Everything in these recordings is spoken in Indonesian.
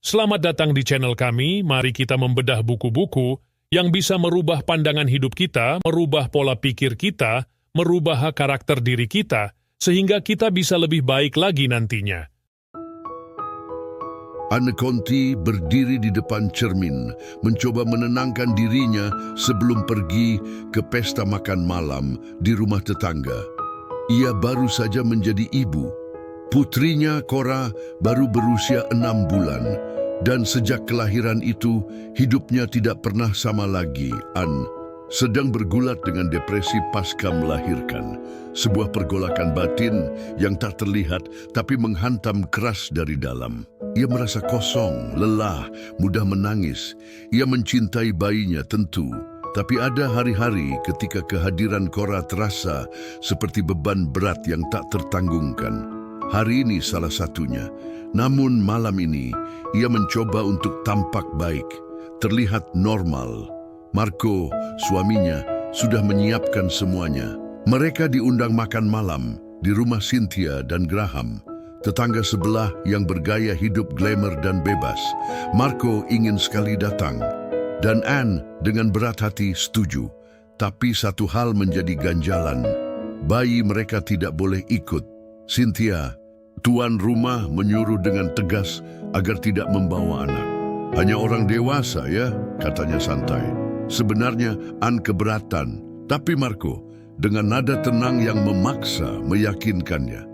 Selamat datang di channel kami. Mari kita membedah buku-buku yang bisa merubah pandangan hidup kita, merubah pola pikir kita, merubah karakter diri kita, sehingga kita bisa lebih baik lagi nantinya. Anne Conti berdiri di depan cermin, mencoba menenangkan dirinya sebelum pergi ke pesta makan malam di rumah tetangga. Ia baru saja menjadi ibu. Putrinya, Cora, baru berusia 6 bulan. Dan sejak kelahiran itu, hidupnya tidak pernah sama lagi. Anne sedang bergulat dengan depresi pasca melahirkan. Sebuah pergolakan batin yang tak terlihat tapi menghantam keras dari dalam. Ia merasa kosong, lelah, mudah menangis. Ia mencintai bayinya tentu. Tapi ada hari-hari ketika kehadiran Cora terasa seperti beban berat yang tak tertanggungkan. Hari ini salah satunya. Namun malam ini, ia mencoba untuk tampak baik, terlihat normal. Marco, suaminya, sudah menyiapkan semuanya. Mereka diundang makan malam di rumah Cynthia dan Graham, tetangga sebelah yang bergaya hidup glamour dan bebas. Marco ingin sekali datang, dan Anne dengan berat hati setuju. Tapi satu hal menjadi ganjalan, bayi mereka tidak boleh ikut. Cynthia, tuan rumah, menyuruh dengan tegas agar tidak membawa anak. Hanya orang dewasa ya, katanya santai. Sebenarnya Anne keberatan, tapi Marco dengan nada tenang yang memaksa meyakinkannya.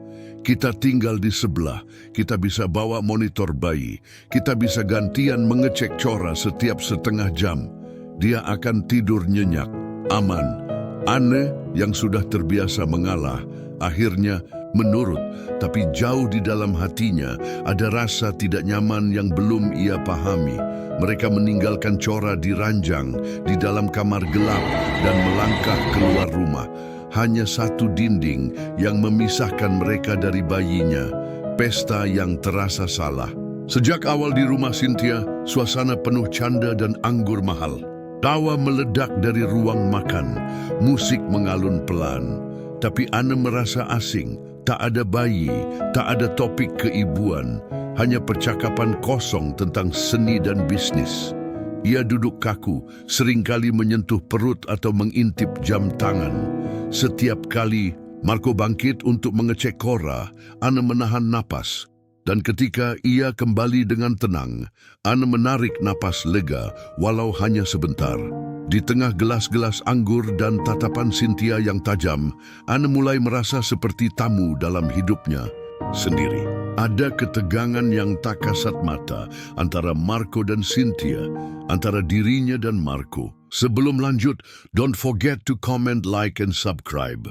Kita tinggal di sebelah, kita bisa bawa monitor bayi, kita bisa gantian mengecek Cora setiap setengah jam. Dia akan tidur nyenyak, aman. Anne yang sudah terbiasa mengalah, akhirnya menurut, tapi jauh di dalam hatinya ada rasa tidak nyaman yang belum ia pahami. Mereka meninggalkan Cora di ranjang, di dalam kamar gelap dan melangkah keluar rumah. Hanya satu dinding yang memisahkan mereka dari bayinya. Pesta yang terasa salah. Sejak awal di rumah Cynthia, suasana penuh canda dan anggur mahal. Tawa meledak dari ruang makan, musik mengalun pelan. Tapi Anne merasa asing. Tak ada bayi, tak ada topik keibuan, hanya percakapan kosong tentang seni dan bisnis. Ia duduk kaku, seringkali menyentuh perut atau mengintip jam tangan. Setiap kali Marco bangkit untuk mengecek Cora, Anne menahan napas. Dan ketika ia kembali dengan tenang, Anne menarik napas lega, walau hanya sebentar. Di tengah gelas-gelas anggur dan tatapan Cynthia yang tajam, Anne mulai merasa seperti tamu dalam hidupnya sendiri. Ada ketegangan yang tak kasat mata antara Marco dan Cynthia, antara dirinya dan Marco. Sebelum lanjut, don't forget to comment, like, and subscribe.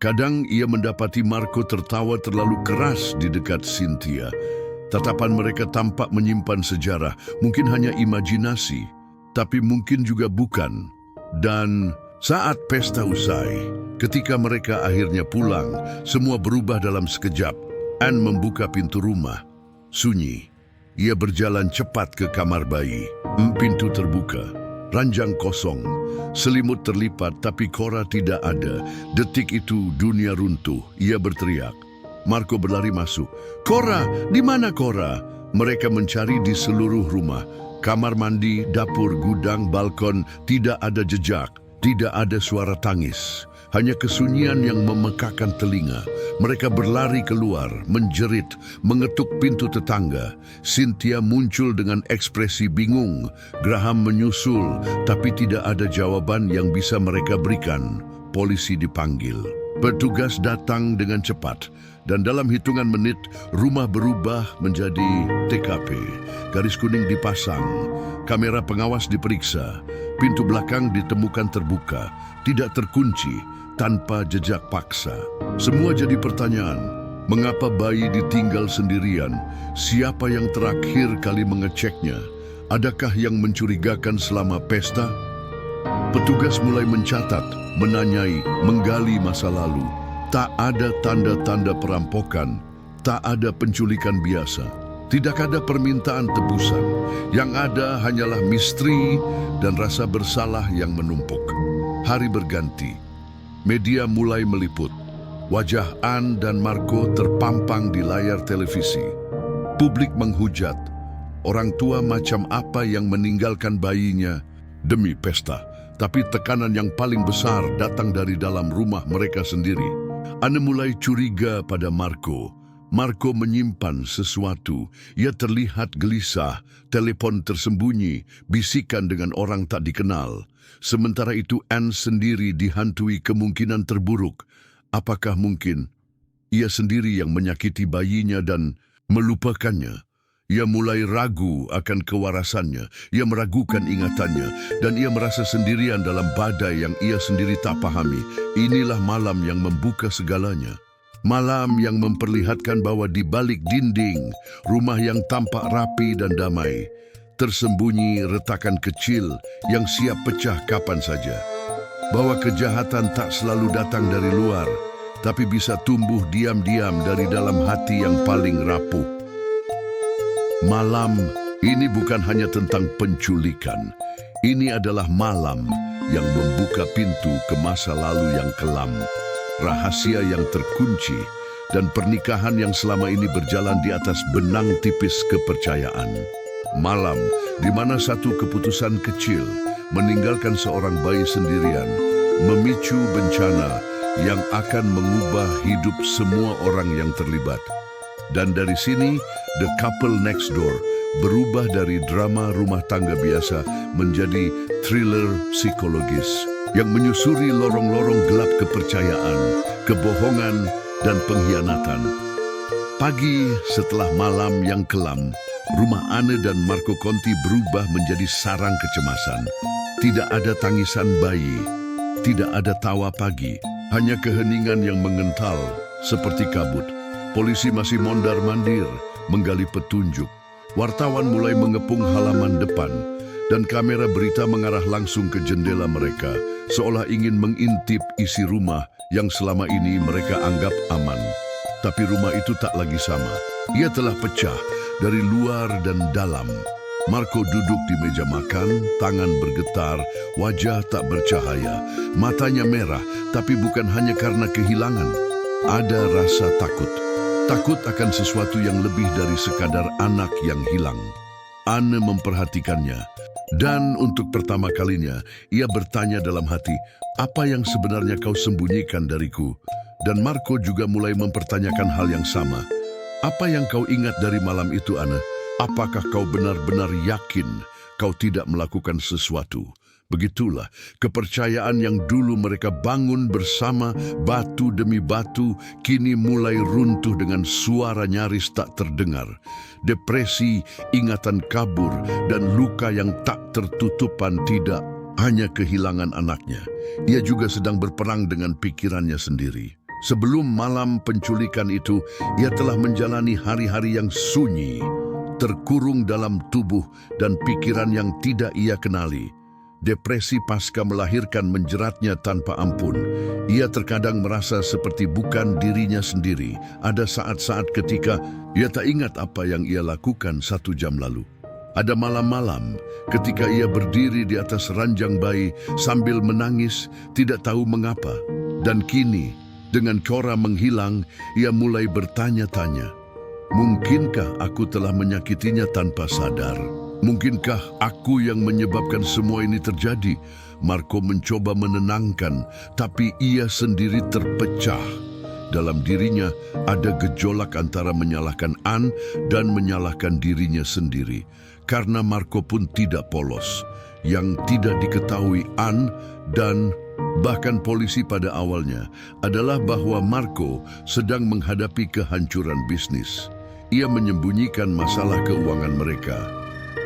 Kadang ia mendapati Marco tertawa terlalu keras di dekat Cynthia. Tatapan mereka tampak menyimpan sejarah, mungkin hanya imajinasi, tapi mungkin juga bukan. Dan saat pesta usai, ketika mereka akhirnya pulang, semua berubah dalam sekejap. Anne membuka pintu rumah. Sunyi. Ia berjalan cepat ke kamar bayi. Pintu terbuka. Ranjang kosong. Selimut terlipat, tapi Cora tidak ada. Detik itu dunia runtuh. Ia berteriak. Marco berlari masuk. Cora, di mana Cora? Mereka mencari di seluruh rumah. Kamar mandi, dapur, gudang, balkon, tidak ada jejak, tidak ada suara tangis. Hanya kesunyian yang memekakan telinga. Mereka berlari keluar, menjerit, mengetuk pintu tetangga. Cynthia muncul dengan ekspresi bingung. Graham menyusul, tapi tidak ada jawaban yang bisa mereka berikan. Polisi dipanggil. Petugas datang dengan cepat. Dan dalam hitungan menit, rumah berubah menjadi TKP. Garis kuning dipasang, kamera pengawas diperiksa, pintu belakang ditemukan terbuka, tidak terkunci, tanpa jejak paksa. Semua jadi pertanyaan, mengapa bayi ditinggal sendirian? Siapa yang terakhir kali mengeceknya? Adakah yang mencurigakan selama pesta? Petugas mulai mencatat, menanyai, menggali masa lalu. Tak ada tanda-tanda perampokan, tak ada penculikan biasa, tidak ada permintaan tebusan. Yang ada hanyalah misteri dan rasa bersalah yang menumpuk. Hari berganti, media mulai meliput. Wajah Anne dan Marco terpampang di layar televisi. Publik menghujat, Orang tua macam apa yang meninggalkan bayinya demi pesta, tapi tekanan yang paling besar datang dari dalam rumah mereka sendiri. Ana mulai curiga pada Marco. Marco menyimpan sesuatu. Ia terlihat gelisah, telepon tersembunyi, bisikan dengan orang tak dikenal. Sementara itu Anne sendiri dihantui kemungkinan terburuk. Apakah mungkin ia sendiri yang menyakiti bayinya dan melupakannya? Ia mulai ragu akan kewarasannya, ia meragukan ingatannya, dan ia merasa sendirian dalam badai yang ia sendiri tak pahami. Inilah malam yang membuka segalanya. Malam yang memperlihatkan bahwa di balik dinding, rumah yang tampak rapi dan damai, tersembunyi retakan kecil yang siap pecah kapan saja. Bahwa kejahatan tak selalu datang dari luar, tapi bisa tumbuh diam-diam dari dalam hati yang paling rapuh. Malam ini bukan hanya tentang penculikan. Ini adalah malam yang membuka pintu ke masa lalu yang kelam, rahasia yang terkunci, dan pernikahan yang selama ini berjalan di atas benang tipis kepercayaan. Malam di mana satu keputusan kecil meninggalkan seorang bayi sendirian memicu bencana yang akan mengubah hidup semua orang yang terlibat. Dan dari sini, The Couple Next Door berubah dari drama rumah tangga biasa menjadi thriller psikologis yang menyusuri lorong-lorong gelap kepercayaan, kebohongan, dan pengkhianatan. Pagi setelah malam yang kelam, rumah Anne dan Marco Conti berubah menjadi sarang kecemasan. Tidak ada tangisan bayi, tidak ada tawa pagi, hanya keheningan yang mengental seperti kabut. Polisi masih mondar-mandir, menggali petunjuk. Wartawan mulai mengepung halaman depan, dan kamera berita mengarah langsung ke jendela mereka, seolah ingin mengintip isi rumah yang selama ini mereka anggap aman. Tapi rumah itu tak lagi sama. Ia telah pecah dari luar dan dalam. Marco duduk di meja makan, tangan bergetar, wajah tak bercahaya, matanya merah, tapi bukan hanya karena kehilangan. Ada rasa takut. Takut akan sesuatu yang lebih dari sekadar anak yang hilang. Anne memperhatikannya, dan untuk pertama kalinya, ia bertanya dalam hati, apa yang sebenarnya kau sembunyikan dariku? Dan Marco juga mulai mempertanyakan hal yang sama. Apa yang kau ingat dari malam itu, Anne? Apakah kau benar-benar yakin kau tidak melakukan sesuatu? Begitulah kepercayaan yang dulu mereka bangun bersama batu demi batu kini mulai runtuh dengan suara nyaris tak terdengar. Depresi, ingatan kabur, dan luka yang tak tertutupan tidak hanya kehilangan anaknya. Ia juga sedang berperang dengan pikirannya sendiri. Sebelum malam penculikan itu, ia telah menjalani hari-hari yang sunyi, terkurung dalam tubuh dan pikiran yang tidak ia kenali. Depresi pasca melahirkan menjeratnya tanpa ampun. Ia terkadang merasa seperti bukan dirinya sendiri. Ada saat-saat ketika ia tak ingat apa yang ia lakukan 1 jam lalu. Ada malam-malam ketika ia berdiri di atas ranjang bayi sambil menangis, tidak tahu mengapa. Dan kini, dengan Cora menghilang, ia mulai bertanya-tanya, mungkinkah aku telah menyakitinya tanpa sadar? Mungkinkah aku yang menyebabkan semua ini terjadi? Marco mencoba menenangkan, tapi ia sendiri terpecah. Dalam dirinya ada gejolak antara menyalahkan Anne dan menyalahkan dirinya sendiri. Karena Marco pun tidak polos. Yang tidak diketahui Anne dan bahkan polisi pada awalnya adalah bahwa Marco sedang menghadapi kehancuran bisnis. Ia menyembunyikan masalah keuangan mereka.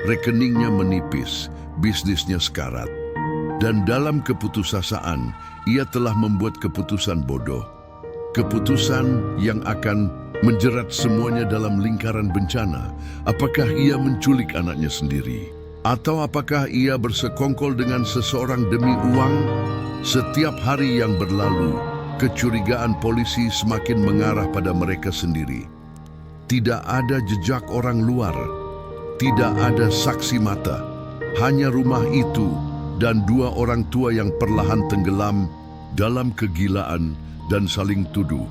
Rekeningnya menipis, bisnisnya sekarat. Dan dalam keputusasaan, ia telah membuat keputusan bodoh. Keputusan yang akan menjerat semuanya dalam lingkaran bencana. Apakah ia menculik anaknya sendiri? Atau apakah ia bersekongkol dengan seseorang demi uang? Setiap hari yang berlalu, kecurigaan polisi semakin mengarah pada mereka sendiri. Tidak ada jejak orang luar. Tidak ada saksi mata, hanya rumah itu dan 2 orang tua yang perlahan tenggelam dalam kegilaan dan saling tuduh.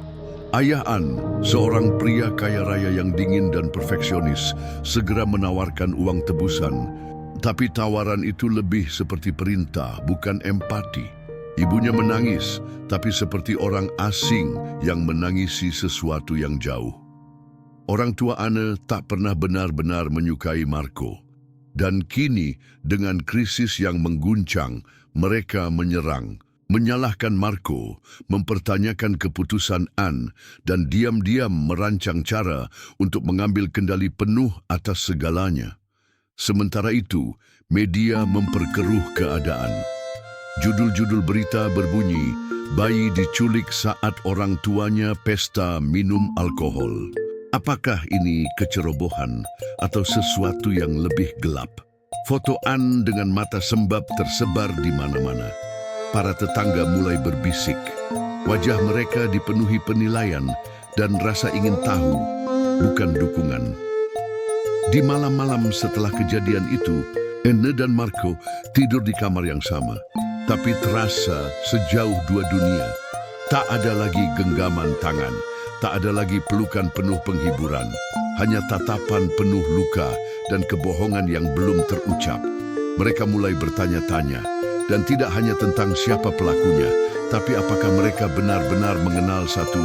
Ayah An, seorang pria kaya raya yang dingin dan perfeksionis, segera menawarkan uang tebusan. Tapi tawaran itu lebih seperti perintah, bukan empati. Ibunya menangis, tapi seperti orang asing yang menangisi sesuatu yang jauh. Orang tua Anne tak pernah benar-benar menyukai Marco. Dan kini, dengan krisis yang mengguncang, mereka menyerang, menyalahkan Marco, mempertanyakan keputusan Anne, dan diam-diam merancang cara untuk mengambil kendali penuh atas segalanya. Sementara itu, media memperkeruh keadaan. Judul-judul berita berbunyi, bayi diculik saat orang tuanya pesta minum alkohol. Apakah ini kecerobohan atau sesuatu yang lebih gelap? Foto Anne dengan mata sembab tersebar di mana-mana. Para tetangga mulai berbisik. Wajah mereka dipenuhi penilaian dan rasa ingin tahu, bukan dukungan. Di malam-malam setelah kejadian itu, Anne dan Marco tidur di kamar yang sama. Tapi terasa sejauh dua dunia. Tak ada lagi genggaman tangan. Tak ada lagi pelukan penuh penghiburan, hanya tatapan penuh luka dan kebohongan yang belum terucap. Mereka mulai bertanya-tanya, dan tidak hanya tentang siapa pelakunya, tapi apakah mereka benar-benar mengenal satu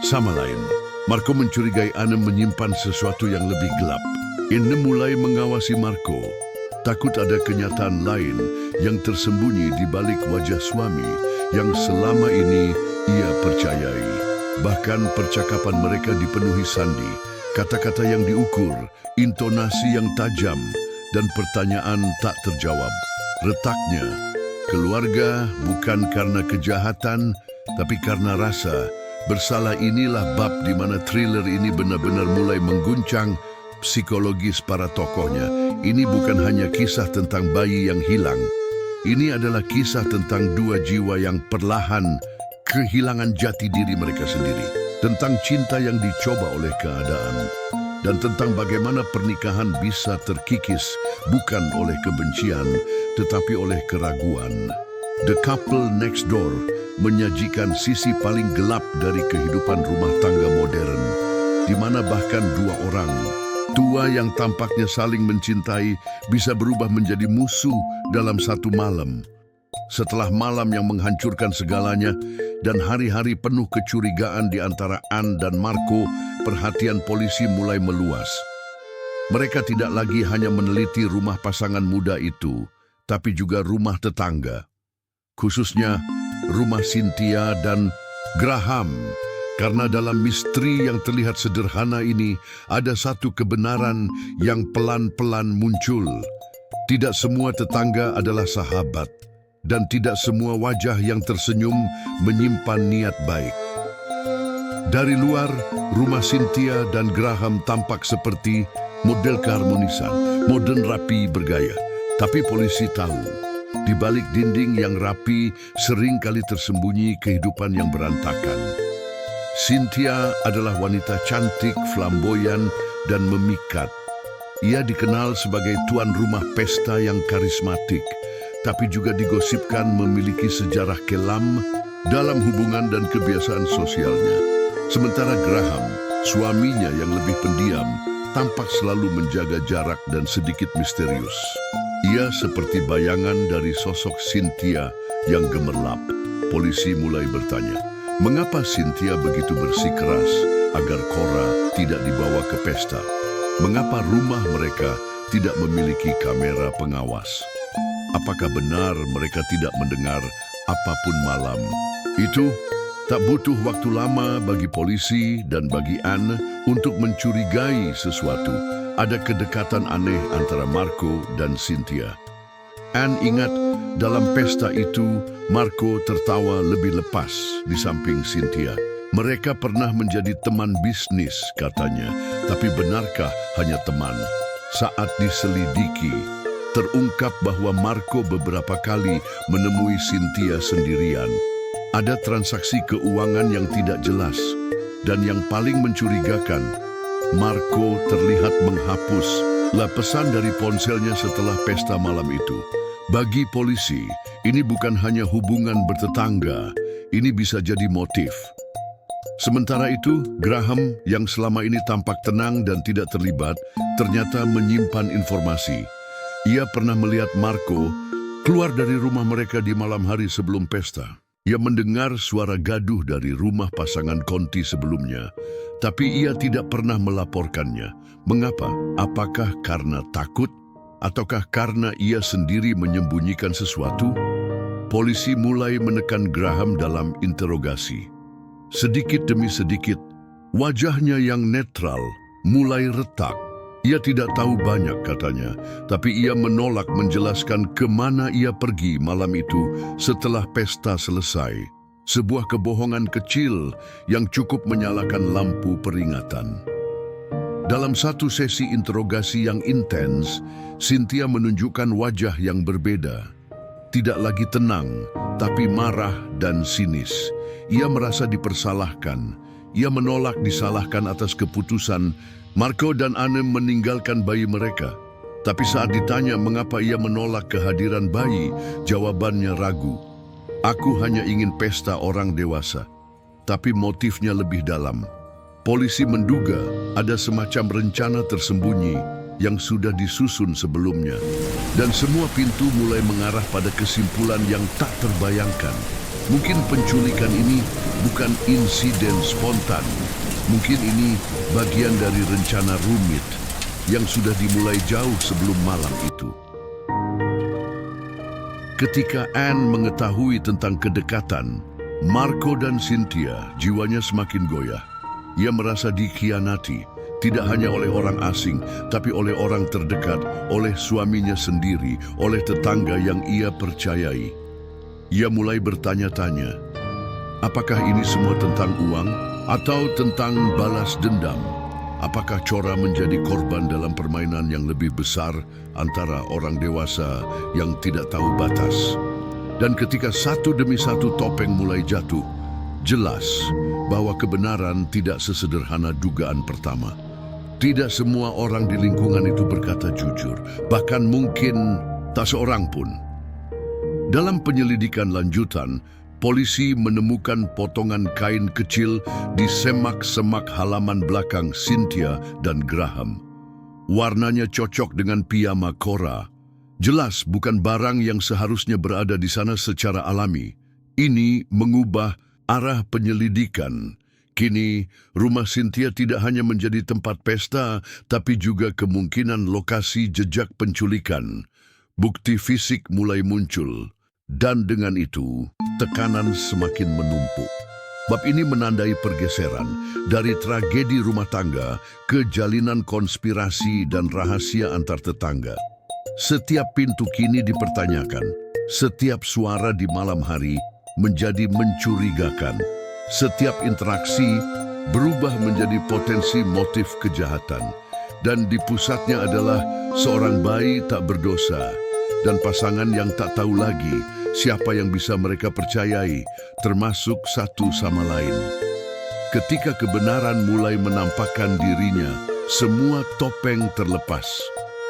sama lain. Marco mencurigai Anne menyimpan sesuatu yang lebih gelap. Anne mulai mengawasi Marco, takut ada kenyataan lain yang tersembunyi di balik wajah suami yang selama ini ia percayai. Bahkan percakapan mereka dipenuhi sandi, kata-kata yang diukur, intonasi yang tajam, dan pertanyaan tak terjawab. Retaknya, keluarga bukan karena kejahatan, tapi karena rasa bersalah. Inilah bab di mana thriller ini benar-benar mulai mengguncang psikologis para tokohnya. Ini bukan hanya kisah tentang bayi yang hilang. Ini adalah kisah tentang dua jiwa yang perlahan kehilangan jati diri mereka sendiri, tentang cinta yang dicoba oleh keadaan, dan tentang bagaimana pernikahan bisa terkikis bukan oleh kebencian, tetapi oleh keraguan. The Couple Next Door menyajikan sisi paling gelap dari kehidupan rumah tangga modern, di mana bahkan dua orang tua yang tampaknya saling mencintai bisa berubah menjadi musuh dalam satu malam. Setelah malam yang menghancurkan segalanya dan hari-hari penuh kecurigaan di antara Anne dan Marco, perhatian polisi mulai meluas. Mereka tidak lagi hanya meneliti rumah pasangan muda itu, tapi juga rumah tetangga. Khususnya rumah Cynthia dan Graham. Karena dalam misteri yang terlihat sederhana ini, ada satu kebenaran yang pelan-pelan muncul. Tidak semua tetangga adalah sahabat. Dan tidak semua wajah yang tersenyum menyimpan niat baik. Dari luar, rumah Cynthia dan Graham tampak seperti model keharmonisan, modern rapi bergaya. Tapi polisi tahu, di balik dinding yang rapi sering kali tersembunyi kehidupan yang berantakan. Cynthia adalah wanita cantik, flamboyan, dan memikat. Ia dikenal sebagai tuan rumah pesta yang karismatik, tapi juga digosipkan memiliki sejarah kelam dalam hubungan dan kebiasaan sosialnya. Sementara Graham, suaminya yang lebih pendiam, tampak selalu menjaga jarak dan sedikit misterius. Ia seperti bayangan dari sosok Cynthia yang gemerlap. Polisi mulai bertanya, mengapa Cynthia begitu bersikeras agar Cora tidak dibawa ke pesta? Mengapa rumah mereka tidak memiliki kamera pengawas? Apakah benar mereka tidak mendengar apapun malam? Itu tak butuh waktu lama bagi polisi dan bagi Anne untuk mencurigai sesuatu. Ada kedekatan aneh antara Marco dan Cynthia. Anne ingat dalam pesta itu Marco tertawa lebih lepas di samping Cynthia. Mereka pernah menjadi teman bisnis katanya, tapi benarkah hanya teman? Saat diselidiki, terungkap bahwa Marco beberapa kali menemui Cynthia sendirian. Ada transaksi keuangan yang tidak jelas. Dan yang paling mencurigakan, Marco terlihat menghapus pesan dari ponselnya setelah pesta malam itu. Bagi polisi, ini bukan hanya hubungan bertetangga, ini bisa jadi motif. Sementara itu, Graham yang selama ini tampak tenang dan tidak terlibat, ternyata menyimpan informasi. Ia pernah melihat Marco keluar dari rumah mereka di malam hari sebelum pesta. Ia mendengar suara gaduh dari rumah pasangan Conti sebelumnya, tapi ia tidak pernah melaporkannya. Mengapa? Apakah karena takut? Ataukah karena ia sendiri menyembunyikan sesuatu? Polisi mulai menekan Graham dalam interogasi. Sedikit demi sedikit, wajahnya yang netral mulai retak. Ia tidak tahu banyak katanya, tapi ia menolak menjelaskan kemana ia pergi malam itu setelah pesta selesai. Sebuah kebohongan kecil yang cukup menyalakan lampu peringatan. Dalam satu sesi interogasi yang intens, Cynthia menunjukkan wajah yang berbeda. Tidak lagi tenang, tapi marah dan sinis. Ia merasa dipersalahkan. Ia menolak disalahkan atas keputusan Marco dan Anne meninggalkan bayi mereka. Tapi saat ditanya mengapa ia menolak kehadiran bayi, jawabannya ragu. Aku hanya ingin pesta orang dewasa. Tapi motifnya lebih dalam. Polisi menduga ada semacam rencana tersembunyi yang sudah disusun sebelumnya. Dan semua pintu mulai mengarah pada kesimpulan yang tak terbayangkan. Mungkin penculikan ini bukan insiden spontan. Mungkin ini bagian dari rencana rumit yang sudah dimulai jauh sebelum malam itu. Ketika Anne mengetahui tentang kedekatan Marco dan Cynthia, jiwanya semakin goyah. Ia merasa dikhianati, tidak hanya oleh orang asing, tapi oleh orang terdekat, oleh suaminya sendiri, oleh tetangga yang ia percayai. Ia mulai bertanya-tanya, apakah ini semua tentang uang atau tentang balas dendam? Apakah Cora menjadi korban dalam permainan yang lebih besar antara orang dewasa yang tidak tahu batas? Dan ketika satu demi satu topeng mulai jatuh, jelas bahwa kebenaran tidak sesederhana dugaan pertama. Tidak semua orang di lingkungan itu berkata jujur, bahkan mungkin tak seorang pun. Dalam penyelidikan lanjutan, polisi menemukan potongan kain kecil di semak-semak halaman belakang Cynthia dan Graham. Warnanya cocok dengan piyama Cora. Jelas bukan barang yang seharusnya berada di sana secara alami. Ini mengubah arah penyelidikan. Kini, rumah Cynthia tidak hanya menjadi tempat pesta, tapi juga kemungkinan lokasi jejak penculikan. Bukti fisik mulai muncul. Dan dengan itu, tekanan semakin menumpuk. Bab ini menandai pergeseran dari tragedi rumah tangga ke jalinan konspirasi dan rahasia antar tetangga. Setiap pintu kini dipertanyakan. Setiap suara di malam hari menjadi mencurigakan. Setiap interaksi berubah menjadi potensi motif kejahatan. Dan di pusatnya adalah seorang bayi tak berdosa dan pasangan yang tak tahu lagi siapa yang bisa mereka percayai, termasuk satu sama lain. Ketika kebenaran mulai menampakkan dirinya, semua topeng terlepas.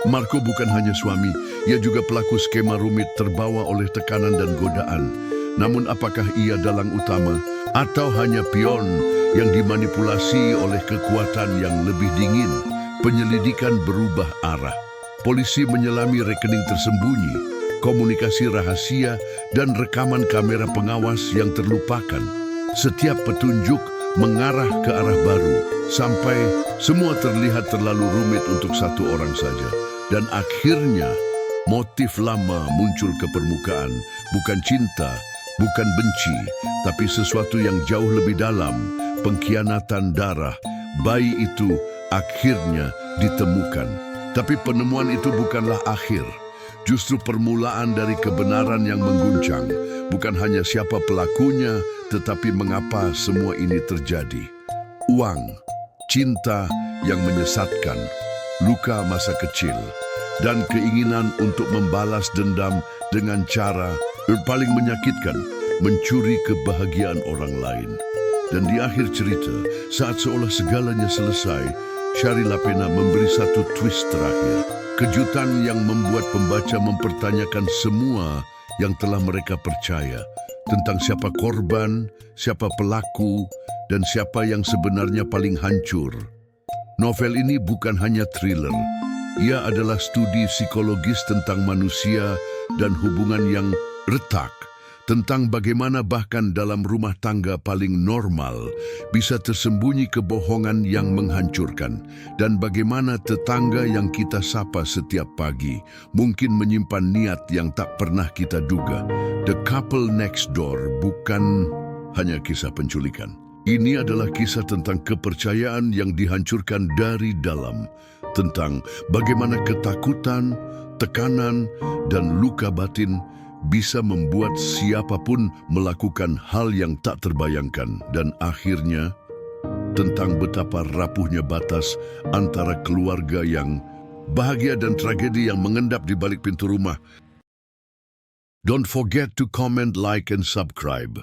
Marco bukan hanya suami, ia juga pelaku skema rumit terbawa oleh tekanan dan godaan. Namun apakah ia dalang utama atau hanya pion yang dimanipulasi oleh kekuatan yang lebih dingin? Penyelidikan berubah arah. Polisi menyelami rekening tersembunyi, komunikasi rahasia, dan rekaman kamera pengawas yang terlupakan. Setiap petunjuk mengarah ke arah baru, sampai semua terlihat terlalu rumit untuk satu orang saja. Dan akhirnya, motif lama muncul ke permukaan, bukan cinta, bukan benci, tapi sesuatu yang jauh lebih dalam, pengkhianatan darah. Bayi itu akhirnya ditemukan. Tapi penemuan itu bukanlah akhir. Justru permulaan dari kebenaran yang mengguncang. Bukan hanya siapa pelakunya, tetapi mengapa semua ini terjadi. Uang, cinta yang menyesatkan, luka masa kecil, dan keinginan untuk membalas dendam dengan cara yang paling menyakitkan, mencuri kebahagiaan orang lain. Dan di akhir cerita, saat seolah segalanya selesai, Shari Lapena memberi satu twist terakhir. Kejutan yang membuat pembaca mempertanyakan semua yang telah mereka percaya. tentang siapa korban, siapa pelaku, dan siapa yang sebenarnya paling hancur. Novel ini bukan hanya thriller. Ia adalah studi psikologis tentang manusia dan hubungan yang retak, tentang bagaimana bahkan dalam rumah tangga paling normal bisa tersembunyi kebohongan yang menghancurkan, dan bagaimana tetangga yang kita sapa setiap pagi mungkin menyimpan niat yang tak pernah kita duga. The Couple Next Door bukan hanya kisah penculikan. Ini adalah kisah tentang kepercayaan yang dihancurkan dari dalam, tentang bagaimana ketakutan, tekanan, dan luka batin bisa membuat siapapun melakukan hal yang tak terbayangkan, dan akhirnya tentang betapa rapuhnya batas antara keluarga yang bahagia dan tragedi yang mengendap di balik pintu rumah. Don't forget to comment, like, and subscribe.